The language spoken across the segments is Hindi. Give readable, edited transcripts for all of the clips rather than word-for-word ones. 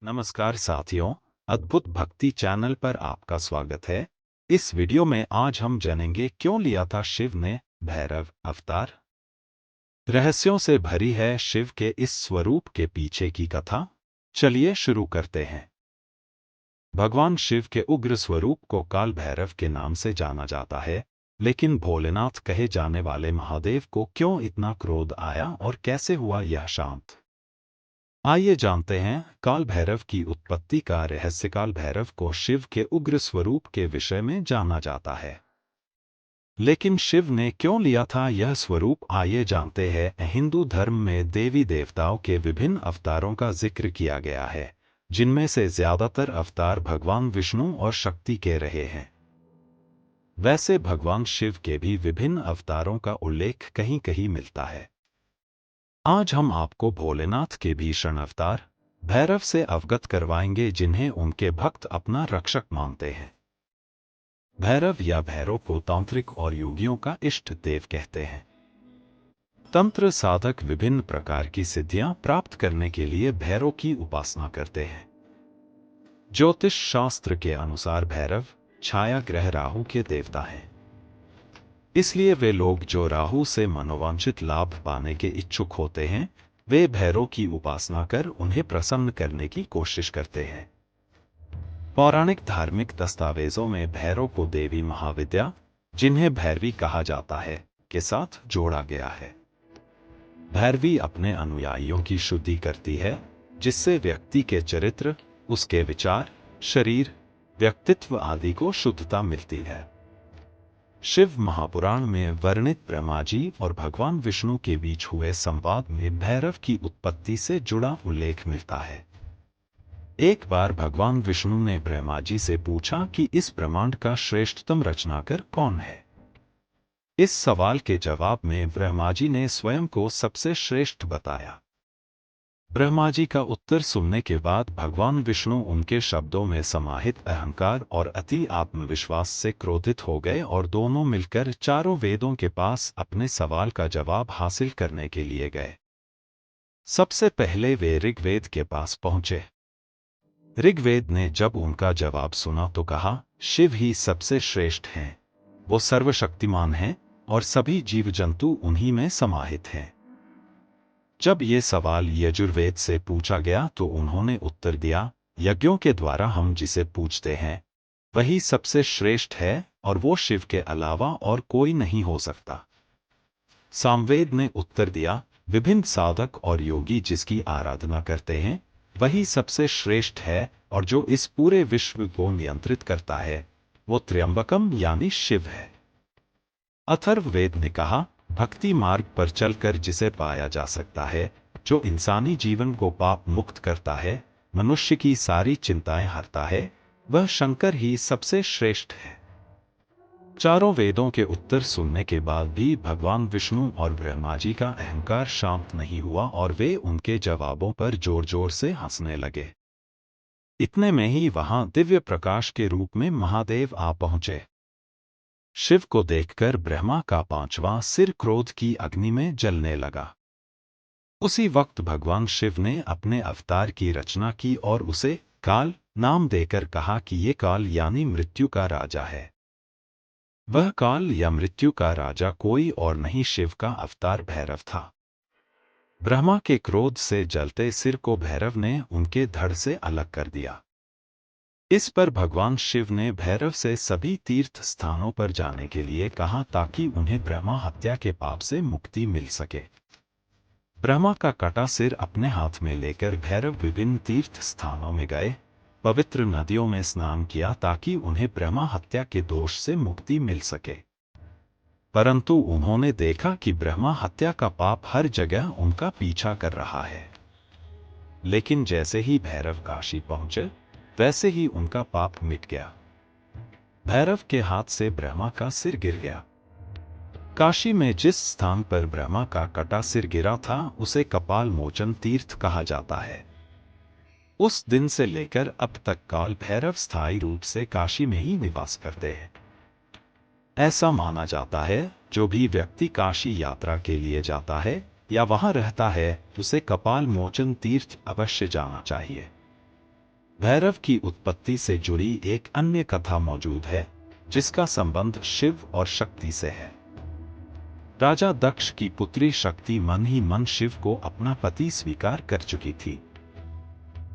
नमस्कार साथियों, अद्भुत भक्ति चैनल पर आपका स्वागत है। इस वीडियो में आज हम जानेंगे क्यों लिया था शिव ने भैरव अवतार। रहस्यों से भरी है शिव के इस स्वरूप के पीछे की कथा। चलिए शुरू करते हैं। भगवान शिव के उग्र स्वरूप को काल भैरव के नाम से जाना जाता है, लेकिन भोलेनाथ कहे जाने वाले महादेव को क्यों इतना क्रोध आया और कैसे हुआ यह शांत। आइए जानते हैं काल भैरव की उत्पत्ति का रहस्य। काल भैरव को शिव के उग्र स्वरूप के विषय में जाना जाता है, लेकिन शिव ने क्यों लिया था यह स्वरूप, आइए जानते हैं। हिंदू धर्म में देवी देवताओं के विभिन्न अवतारों का जिक्र किया गया है, जिनमें से ज्यादातर अवतार भगवान विष्णु और शक्ति के रहे हैं। वैसे भगवान शिव के भी विभिन्न अवतारों का उल्लेख कहीं कहीं मिलता है। आज हम आपको भोलेनाथ के भीषण अवतार भैरव से अवगत करवाएंगे, जिन्हें उनके भक्त अपना रक्षक मानते हैं। भैरव या भैरव को तांत्रिक और योगियों का इष्ट देव कहते हैं। तंत्र साधक विभिन्न प्रकार की सिद्धियां प्राप्त करने के लिए भैरव की उपासना करते हैं। ज्योतिष शास्त्र के अनुसार भैरव छाया ग्रह राहु के देवता हैं। इसलिए वे लोग जो राहु से मनोवांछित लाभ पाने के इच्छुक होते हैं, वे भैरव की उपासना कर उन्हें प्रसन्न करने की कोशिश करते हैं। पौराणिक धार्मिक दस्तावेजों में भैरव को देवी महाविद्या, जिन्हें भैरवी कहा जाता है, के साथ जोड़ा गया है। भैरवी अपने अनुयायियों की शुद्धि करती है, जिससे व्यक्ति के चरित्र, उसके विचार, शरीर, व्यक्तित्व आदि को शुद्धता मिलती है। शिव महापुराण में वर्णित ब्रह्मा जी और भगवान विष्णु के बीच हुए संवाद में भैरव की उत्पत्ति से जुड़ा उल्लेख मिलता है। एक बार भगवान विष्णु ने ब्रह्मा जी से पूछा कि इस ब्रह्मांड का श्रेष्ठतम रचनाकार कौन है। इस सवाल के जवाब में ब्रह्मा जी ने स्वयं को सबसे श्रेष्ठ बताया। ब्रह्मा जी का उत्तर सुनने के बाद भगवान विष्णु उनके शब्दों में समाहित अहंकार और अति आत्मविश्वास से क्रोधित हो गए और दोनों मिलकर चारों वेदों के पास अपने सवाल का जवाब हासिल करने के लिए गए। सबसे पहले वे ऋग्वेद के पास पहुंचे। ऋग्वेद ने जब उनका जवाब सुना तो कहा, शिव ही सबसे श्रेष्ठ हैं। वो सर्वशक्तिमान हैं और सभी जीव जंतु उन्हीं में समाहित हैं। जब ये सवाल यजुर्वेद से पूछा गया तो उन्होंने उत्तर दिया, यज्ञों के द्वारा हम जिसे पूजते हैं वही सबसे श्रेष्ठ है और वो शिव के अलावा और कोई नहीं हो सकता। सामवेद ने उत्तर दिया, विभिन्न साधक और योगी जिसकी आराधना करते हैं वही सबसे श्रेष्ठ है और जो इस पूरे विश्व को नियंत्रित करता है वो त्र्यंबकम यानी शिव है। अथर्ववेद ने कहा, भक्ति मार्ग पर चलकर जिसे पाया जा सकता है, जो इंसानी जीवन को पाप मुक्त करता है, मनुष्य की सारी चिंताएं हरता है, वह शंकर ही सबसे श्रेष्ठ है। चारों वेदों के उत्तर सुनने के बाद भी भगवान विष्णु और ब्रह्मा जी का अहंकार शांत नहीं हुआ और वे उनके जवाबों पर जोर जोर से हंसने लगे। इतने में ही वहां दिव्य प्रकाश के रूप में महादेव आ पहुंचे। शिव को देखकर ब्रह्मा का पांचवां सिर क्रोध की अग्नि में जलने लगा। उसी वक्त भगवान शिव ने अपने अवतार की रचना की और उसे काल नाम देकर कहा कि ये काल यानी मृत्यु का राजा है। वह काल या मृत्यु का राजा कोई और नहीं, शिव का अवतार भैरव था। ब्रह्मा के क्रोध से जलते सिर को भैरव ने उनके धड़ से अलग कर दिया। इस पर भगवान शिव ने भैरव से सभी तीर्थ स्थानों पर जाने के लिए कहा ताकि उन्हें ब्रह्मा हत्या के पाप से मुक्ति मिल सके। ब्रह्मा का कटा सिर अपने हाथ में लेकर भैरव विभिन्न तीर्थ स्थानों में गए, पवित्र नदियों में स्नान किया ताकि उन्हें ब्रह्मा हत्या के दोष से मुक्ति मिल सके। परंतु उन्होंने देखा कि ब्रह्मा हत्या का पाप हर जगह उनका पीछा कर रहा है। लेकिन जैसे ही भैरव काशी पहुंचे, वैसे ही उनका पाप मिट गया। भैरव के हाथ से ब्रह्मा का सिर गिर गया। काशी में जिस स्थान पर ब्रह्मा का कटा सिर गिरा था उसे कपाल मोचन तीर्थ कहा जाता है। उस दिन से लेकर अब तक काल भैरव स्थायी रूप से काशी में ही निवास करते हैं। ऐसा माना जाता है जो भी व्यक्ति काशी यात्रा के लिए जाता है या वहां रहता है उसे कपाल मोचन तीर्थ अवश्य जाना चाहिए। भैरव की उत्पत्ति से जुड़ी एक अन्य कथा मौजूद है, जिसका संबंध शिव और शक्ति से है। राजा दक्ष की पुत्री शक्ति मन ही मन शिव को अपना पति स्वीकार कर चुकी थी,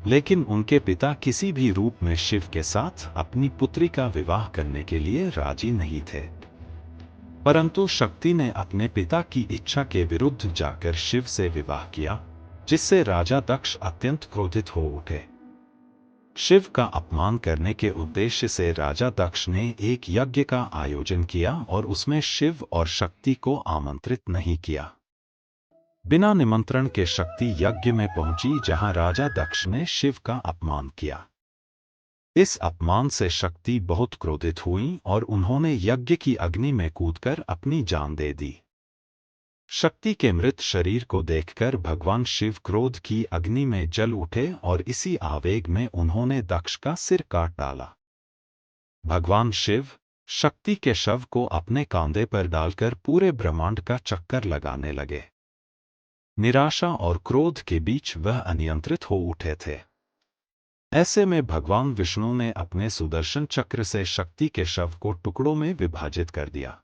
लेकिन उनके पिता किसी भी रूप में शिव के साथ अपनी पुत्री का विवाह करने के लिए राजी नहीं थे। परंतु शक्ति ने अपने पिता की इच्छा के विरुद्ध जाकर शिव से विवाह किया, जिससे राजा दक्ष अत्यंत क्रोधित हो उठे। शिव का अपमान करने के उद्देश्य से राजा दक्ष ने एक यज्ञ का आयोजन किया और उसमें शिव और शक्ति को आमंत्रित नहीं किया। बिना निमंत्रण के शक्ति यज्ञ में पहुंची, जहां राजा दक्ष ने शिव का अपमान किया। इस अपमान से शक्ति बहुत क्रोधित हुई और उन्होंने यज्ञ की अग्नि में कूदकर अपनी जान दे दी। शक्ति के मृत शरीर को देखकर भगवान शिव क्रोध की अग्नि में जल उठे और इसी आवेग में उन्होंने दक्ष का सिर काट डाला। भगवान शिव शक्ति के शव को अपने कांधे पर डालकर पूरे ब्रह्मांड का चक्कर लगाने लगे। निराशा और क्रोध के बीच वह अनियंत्रित हो उठे थे। ऐसे में भगवान विष्णु ने अपने सुदर्शन चक्र से शक्ति के शव को टुकड़ों में विभाजित कर दिया।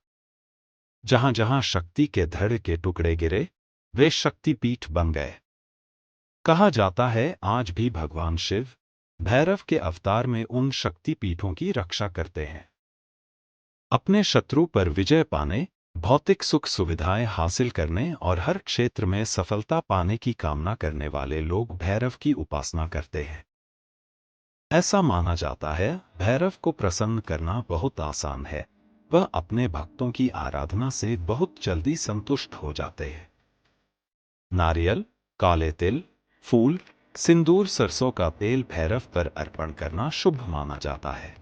जहां जहां शक्ति के धड़ के टुकड़े गिरे, वे शक्तिपीठ बन गए। कहा जाता है आज भी भगवान शिव भैरव के अवतार में उन शक्तिपीठों की रक्षा करते हैं। अपने शत्रु पर विजय पाने, भौतिक सुख सुविधाएं हासिल करने और हर क्षेत्र में सफलता पाने की कामना करने वाले लोग भैरव की उपासना करते हैं। ऐसा माना जाता है भैरव को प्रसन्न करना बहुत आसान है। वह अपने भक्तों की आराधना से बहुत जल्दी संतुष्ट हो जाते हैं। नारियल, काले तिल, फूल, सिंदूर, सरसों का तेल भैरव पर अर्पण करना शुभ माना जाता है।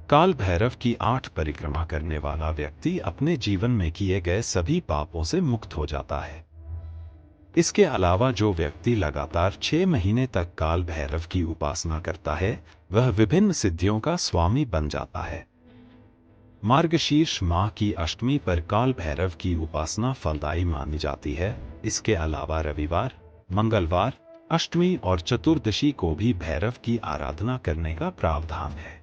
काल भैरव की 8 परिक्रमा करने वाला व्यक्ति अपने जीवन में किए गए सभी पापों से मुक्त हो जाता है। इसके अलावा जो व्यक्ति लगातार 6 महीने तक काल भैरव की उपासना करता है, वह विभिन्न सिद्धियों का स्वामी बन जाता है। मार्गशीर्ष माह की अष्टमी पर काल भैरव की उपासना फलदायी मानी जाती है। इसके अलावा रविवार, मंगलवार, अष्टमी और चतुर्दशी को भी भैरव की आराधना करने का प्रावधान है।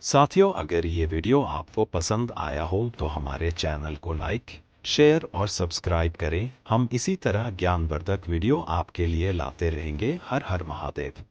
साथियों, अगर ये वीडियो आपको पसंद आया हो तो हमारे चैनल को लाइक, शेयर और सब्सक्राइब करें। हम इसी तरह ज्ञानवर्धक वीडियो आपके लिए लाते रहेंगे। हर हर महादेव।